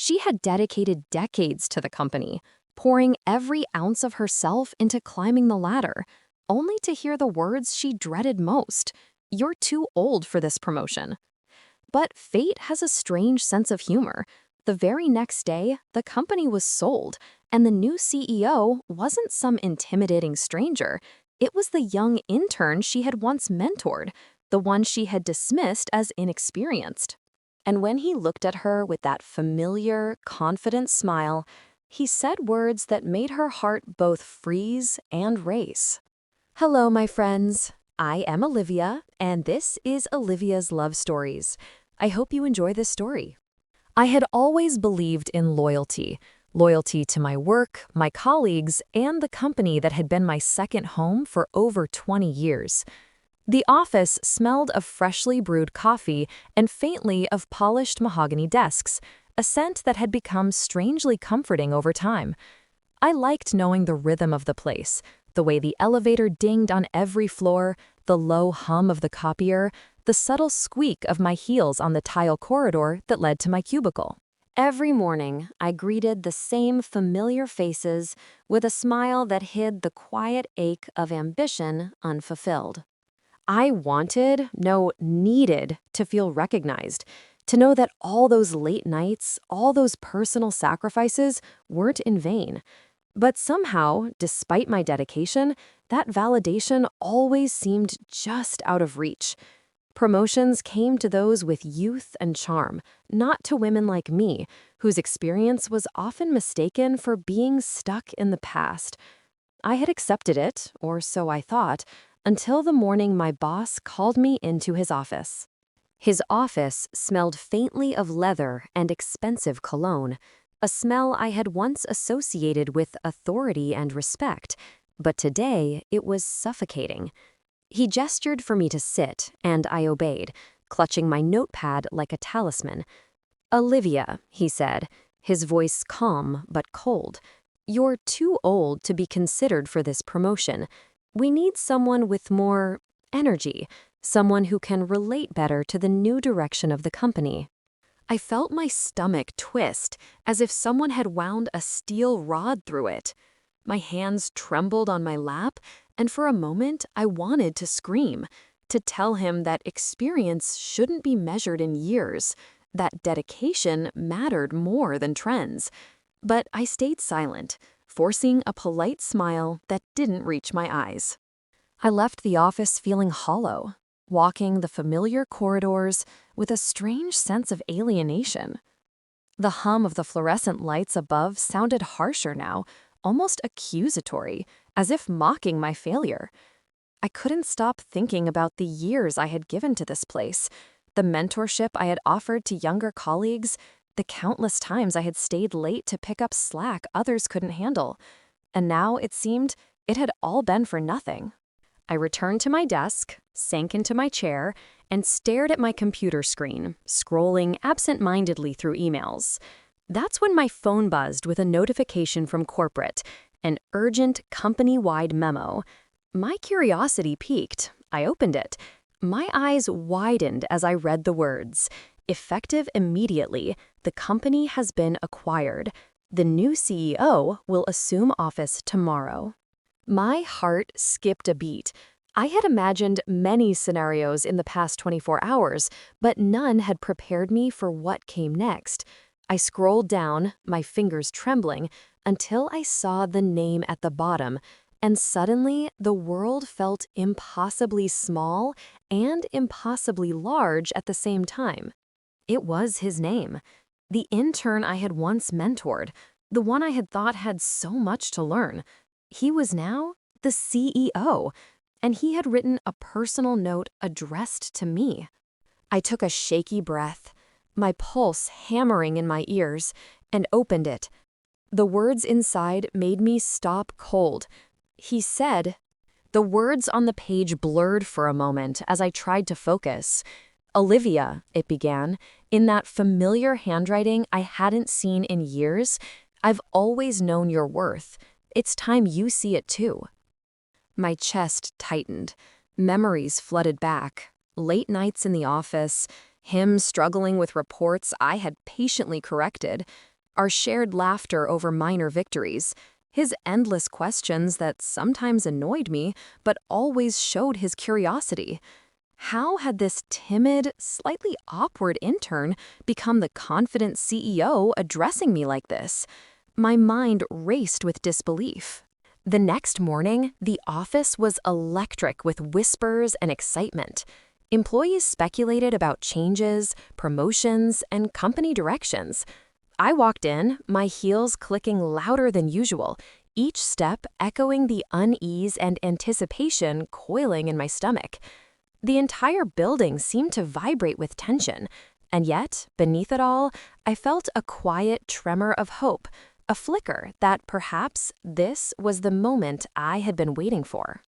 She had dedicated decades to the company, pouring every ounce of herself into climbing the ladder, only to hear the words she dreaded most: "You're too old for this promotion." But fate has a strange sense of humor. The very next day, the company was sold, and the new CEO wasn't some intimidating stranger. It was the young intern she had once mentored, the one she had dismissed as inexperienced. And when he looked at her with that familiar, confident smile, he said words that made her heart both freeze and race. Hello, my friends. I am Olivia, and this is Olivia's Love Stories. I hope you enjoy this story. I had always believed in loyalty. Loyalty to my work, my colleagues, and the company that had been my second home for over 20 years. The office smelled of freshly brewed coffee and faintly of polished mahogany desks, a scent that had become strangely comforting over time. I liked knowing the rhythm of the place, the way the elevator dinged on every floor, the low hum of the copier, the subtle squeak of my heels on the tile corridor that led to my cubicle. Every morning, I greeted the same familiar faces with a smile that hid the quiet ache of ambition unfulfilled. I wanted, no, needed, to feel recognized, to know that all those late nights, all those personal sacrifices weren't in vain. But somehow, despite my dedication, that validation always seemed just out of reach. Promotions came to those with youth and charm, not to women like me, whose experience was often mistaken for being stuck in the past. I had accepted it, or so I thought, until the morning my boss called me into his office. His office smelled faintly of leather and expensive cologne, a smell I had once associated with authority and respect, but today it was suffocating. He gestured for me to sit, and I obeyed, clutching my notepad like a talisman. "Olivia," he said, his voice calm but cold, "you're too old to be considered for this promotion. We need someone with more energy, someone who can relate better to the new direction of the company." I felt my stomach twist, as if someone had wound a steel rod through it. My hands trembled on my lap, and for a moment I wanted to scream, to tell him that experience shouldn't be measured in years, that dedication mattered more than trends. But I stayed silent, forcing a polite smile that didn't reach my eyes. I left the office feeling hollow, walking the familiar corridors with a strange sense of alienation. The hum of the fluorescent lights above sounded harsher now, almost accusatory, as if mocking my failure. I couldn't stop thinking about the years I had given to this place, the mentorship I had offered to younger colleagues, the countless times I had stayed late to pick up slack others couldn't handle. And now it seemed it had all been for nothing. I returned to my desk, sank into my chair, and stared at my computer screen, scrolling absent-mindedly through emails. That's when my phone buzzed with a notification from corporate, an urgent company-wide memo. My curiosity piqued. I opened it. My eyes widened as I read the words. "Effective immediately, the company has been acquired. The new CEO will assume office tomorrow." My heart skipped a beat. I had imagined many scenarios in the past 24 hours, but none had prepared me for what came next. I scrolled down, my fingers trembling, until I saw the name at the bottom, and suddenly the world felt impossibly small and impossibly large at the same time. It was his name, the intern I had once mentored, the one I had thought had so much to learn. He was now the CEO, and he had written a personal note addressed to me. I took a shaky breath, my pulse hammering in my ears, and opened it. The words inside made me stop cold. He said, the words on the page blurred for a moment as I tried to focus. "Olivia," it began, in that familiar handwriting I hadn't seen in years, "I've always known your worth. It's time you see it too." My chest tightened. Memories flooded back. Late nights in the office, him struggling with reports I had patiently corrected, our shared laughter over minor victories, his endless questions that sometimes annoyed me but always showed his curiosity. How had this timid, slightly awkward intern become the confident CEO addressing me like this? My mind raced with disbelief. The next morning, the office was electric with whispers and excitement. Employees speculated about changes, promotions, and company directions. I walked in, my heels clicking louder than usual, each step echoing the unease and anticipation coiling in my stomach. The entire building seemed to vibrate with tension, and yet, beneath it all, I felt a quiet tremor of hope, a flicker that perhaps this was the moment I had been waiting for.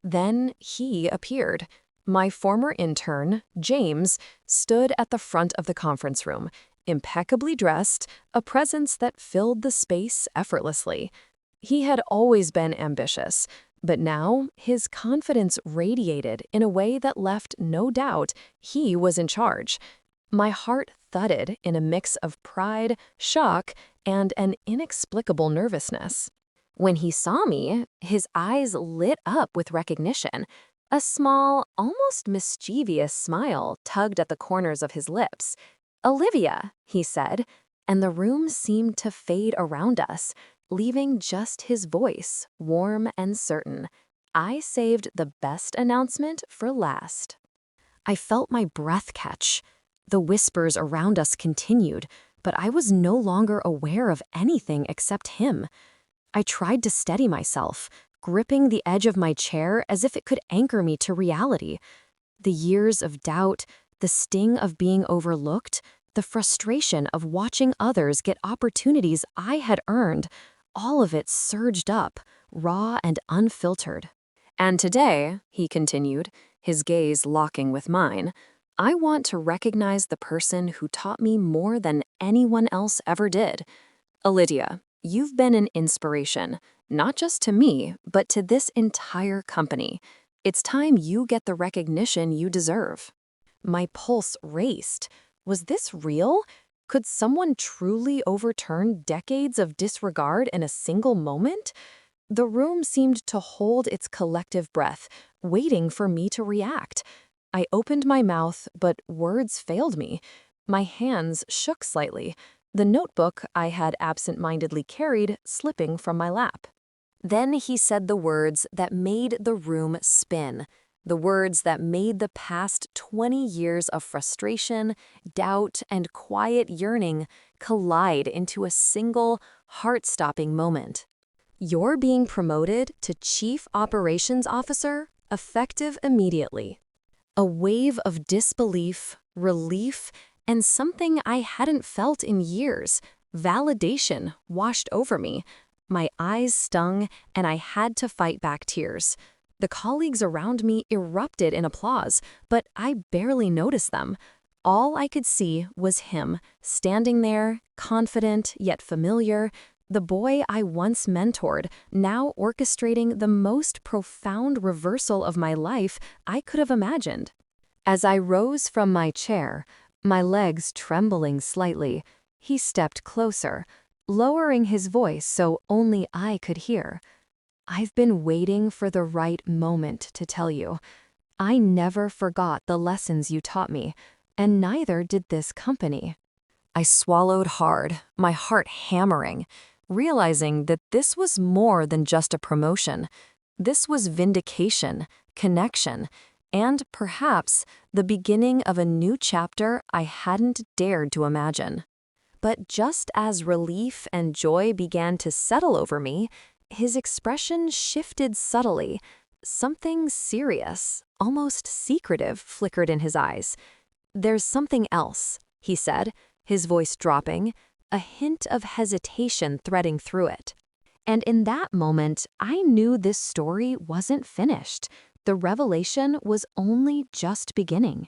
Then he appeared. My former intern, James, stood at the front of the conference room, impeccably dressed, a presence that filled the space effortlessly. He had always been ambitious, but now his confidence radiated in a way that left no doubt he was in charge. My heart thudded in a mix of pride, shock, and an inexplicable nervousness. When he saw me, his eyes lit up with recognition. A small, almost mischievous smile tugged at the corners of his lips. "Olivia," he said, and the room seemed to fade around us, leaving just his voice, warm and certain. I saved the best announcement for last. I felt my breath catch. The whispers around us continued, but I was no longer aware of anything except him. I tried to steady myself, gripping the edge of my chair as if it could anchor me to reality. The years of doubt, the sting of being overlooked, the frustration of watching others get opportunities I had earned, all of it surged up, raw and unfiltered. "And today," he continued, his gaze locking with mine, "I want to recognize the person who taught me more than anyone else ever did. Lydia, you've been an inspiration, not just to me, but to this entire company. It's time you get the recognition you deserve." My pulse raced. Was this real? Could someone truly overturn decades of disregard in a single moment? The room seemed to hold its collective breath, waiting for me to react. I opened my mouth, but words failed me. My hands shook slightly, the notebook I had absent-mindedly carried slipping from my lap. Then he said the words that made the room spin, the words that made the past 20 years of frustration, doubt, and quiet yearning collide into a single, heart-stopping moment. "You're being promoted to Chief Operations Officer, effective immediately." A wave of disbelief, relief, and something I hadn't felt in years, validation, washed over me. My eyes stung, and I had to fight back tears. The colleagues around me erupted in applause, but I barely noticed them. All I could see was him, standing there, confident yet familiar, the boy I once mentored, now orchestrating the most profound reversal of my life I could have imagined. As I rose from my chair, my legs trembling slightly, he stepped closer, lowering his voice so only I could hear. "I've been waiting for the right moment to tell you. I never forgot the lessons you taught me, and neither did this company." I swallowed hard, my heart hammering, realizing that this was more than just a promotion. This was vindication, connection, and perhaps the beginning of a new chapter I hadn't dared to imagine. But just as relief and joy began to settle over me, his expression shifted subtly. Something serious, almost secretive, flickered in his eyes. "There's something else," he said, his voice dropping, a hint of hesitation threading through it. And in that moment, I knew this story wasn't finished. The revelation was only just beginning.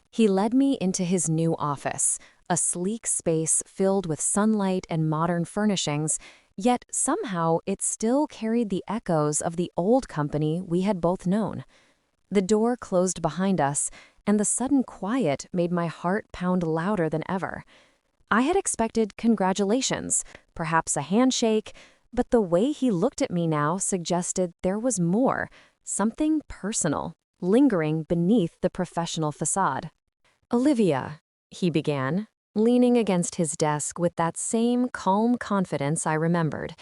He led me into his new office, a sleek space filled with sunlight and modern furnishings, yet somehow it still carried the echoes of the old company we had both known. The door closed behind us, and the sudden quiet made my heart pound louder than ever. I had expected congratulations, perhaps a handshake, but the way he looked at me now suggested there was more, something personal, lingering beneath the professional facade. "Olivia," he began, leaning against his desk with that same calm confidence I remembered.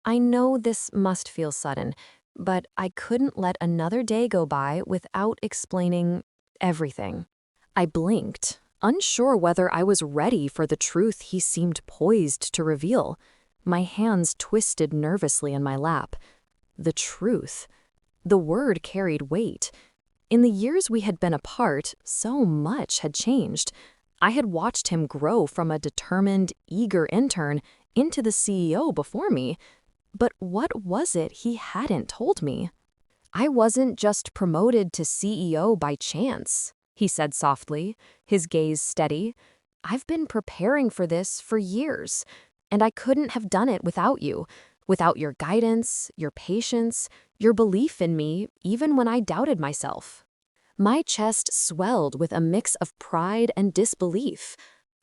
"I know this must feel sudden, but I couldn't let another day go by without explaining everything." I blinked, unsure whether I was ready for the truth he seemed poised to reveal. My hands twisted nervously in my lap. The truth. The word carried weight. In the years we had been apart, so much had changed. I had watched him grow from a determined, eager intern into the CEO before me. But what was it he hadn't told me? "I wasn't just promoted to CEO by chance," he said softly, his gaze steady. "I've been preparing for this for years, and I couldn't have done it without you, without your guidance, your patience, your belief in me, even when I doubted myself." My chest swelled with a mix of pride and disbelief.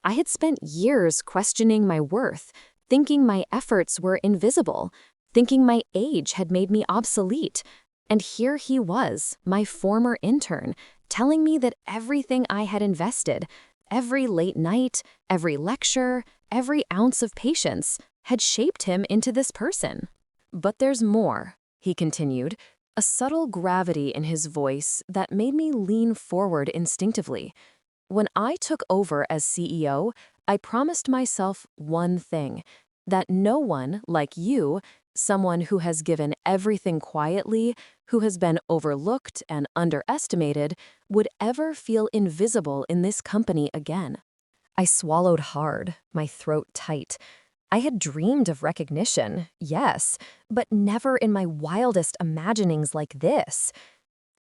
I had spent years questioning my worth, thinking my efforts were invisible, thinking my age had made me obsolete. And here he was, my former intern, telling me that everything I had invested, every late night, every lecture, every ounce of patience, had shaped him into this person. "But there's more," he continued, a subtle gravity in his voice that made me lean forward instinctively. "When I took over as CEO, I promised myself one thing, that no one like you, someone who has given everything quietly, who has been overlooked and underestimated, would ever feel invisible in this company again." I swallowed hard, my throat tight. I had dreamed of recognition, yes, but never in my wildest imaginings like this.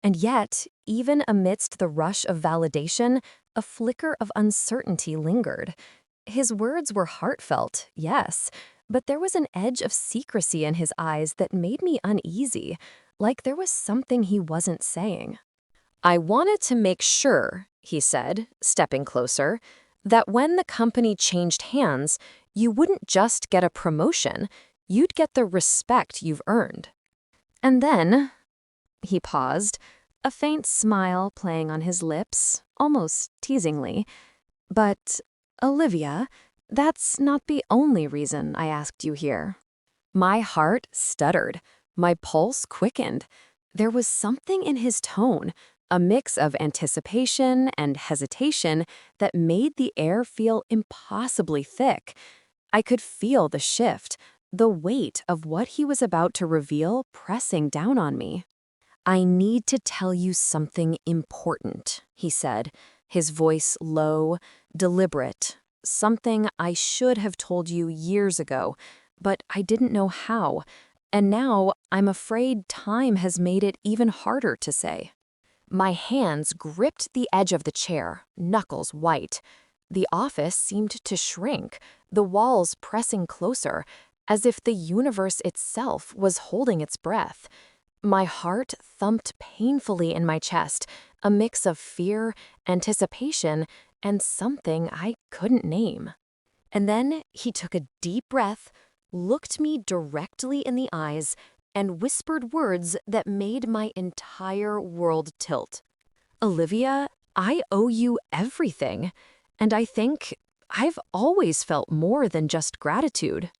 And yet, even amidst the rush of validation, a flicker of uncertainty lingered. His words were heartfelt, yes, but there was an edge of secrecy in his eyes that made me uneasy, like there was something he wasn't saying. "I wanted to make sure," he said, stepping closer, "that when the company changed hands, you wouldn't just get a promotion, you'd get the respect you've earned." And then, he paused, a faint smile playing on his lips, almost teasingly. "But, Olivia, that's not the only reason I asked you here." My heart stuttered. My pulse quickened. There was something in his tone, a mix of anticipation and hesitation that made the air feel impossibly thick. I could feel the shift, the weight of what he was about to reveal pressing down on me. "I need to tell you something important," he said, his voice low, deliberate, something I should have told you years ago, but I didn't know how, and now I'm afraid time has made it even harder to say. My hands gripped the edge of the chair, knuckles white. The office seemed to shrink, the walls pressing closer, as if the universe itself was holding its breath. My heart thumped painfully in my chest, a mix of fear, anticipation, and something I couldn't name. And then he took a deep breath, looked me directly in the eyes, and whispered words that made my entire world tilt. "Olivia, I owe you everything, and I think I've always felt more than just gratitude."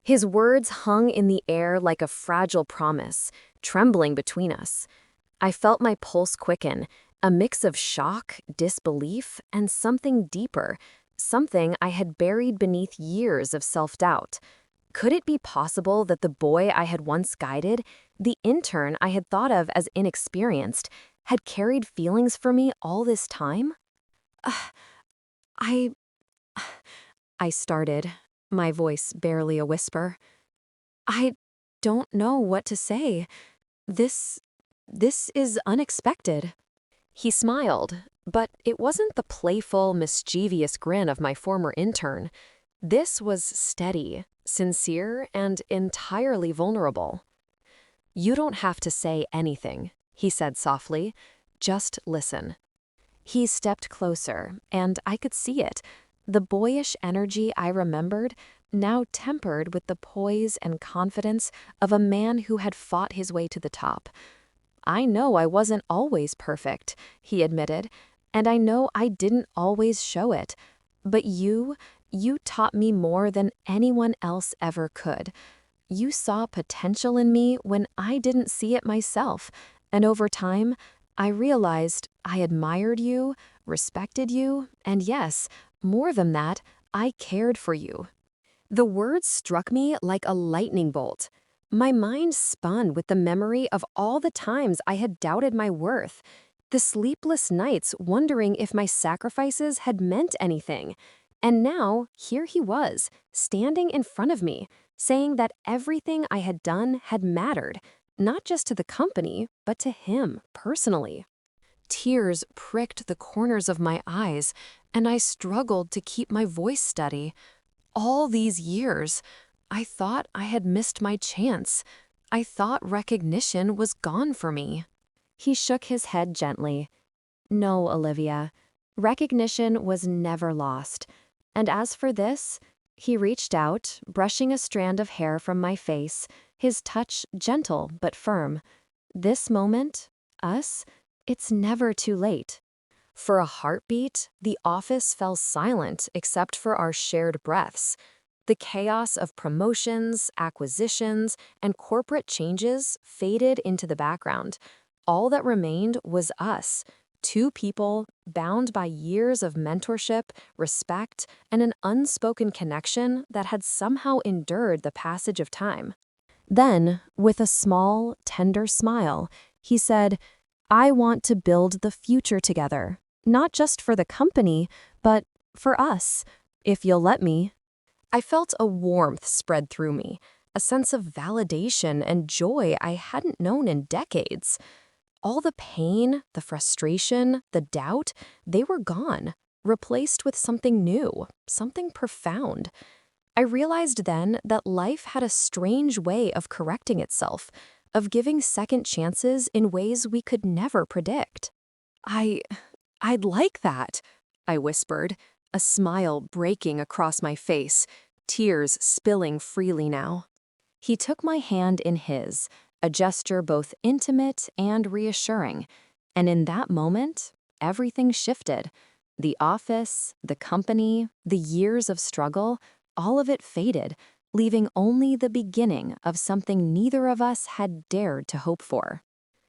His words hung in the air like a fragile promise, trembling between us. I felt my pulse quicken, a mix of shock, disbelief, and something deeper, something I had buried beneath years of self-doubt. Could it be possible that the boy I had once guided, the intern I had thought of as inexperienced, had carried feelings for me all this time? I I started, my voice barely a whisper. "I don't know what to say. This is unexpected." He smiled, but it wasn't the playful, mischievous grin of my former intern. This was steady, sincere, and entirely vulnerable. "You don't have to say anything," he said softly. "Just listen." He stepped closer, and I could see it. The boyish energy I remembered, now tempered with the poise and confidence of a man who had fought his way to the top. I know I wasn't always perfect, he admitted, and I know I didn't always show it. But you taught me more than anyone else ever could. You saw potential in me when I didn't see it myself, and over time, I realized I admired you, respected you, and yes, more than that, I cared for you. The words struck me like a lightning bolt. My mind spun with the memory of all the times I had doubted my worth, the sleepless nights wondering if my sacrifices had meant anything. And now, here he was, standing in front of me, saying that everything I had done had mattered, not just to the company, but to him personally. Tears pricked the corners of my eyes, and I struggled to keep my voice steady. All these years, I thought I had missed my chance. I thought recognition was gone for me. He shook his head gently. No, Olivia. Recognition was never lost. And as for this, he reached out, brushing a strand of hair from my face, his touch gentle but firm. This moment, us, it's never too late. For a heartbeat, the office fell silent except for our shared breaths. The chaos of promotions, acquisitions, and corporate changes faded into the background. All that remained was us, two people bound by years of mentorship, respect, and an unspoken connection that had somehow endured the passage of time. Then, with a small, tender smile, he said, I want to build the future together, not just for the company, but for us, if you'll let me. I felt a warmth spread through me, a sense of validation and joy I hadn't known in decades. All the pain, the frustration, the doubt, they were gone, replaced with something new, something profound. I realized then that life had a strange way of correcting itself, of giving second chances in ways we could never predict. I'd like that, I whispered, a smile breaking across my face, tears spilling freely now. He took my hand in his, a gesture both intimate and reassuring, and in that moment, everything shifted. The office, the company, the years of struggle, all of it faded, leaving only the beginning of something neither of us had dared to hope for.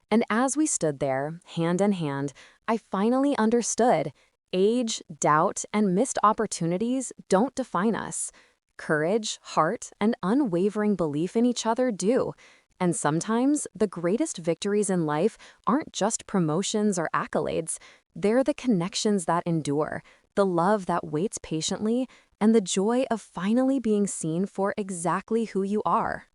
And as we stood there, hand in hand, I finally understood. Age, doubt, and missed opportunities don't define us. Courage, heart, and unwavering belief in each other do. And sometimes the greatest victories in life aren't just promotions or accolades. They're the connections that endure, the love that waits patiently, and the joy of finally being seen for exactly who you are.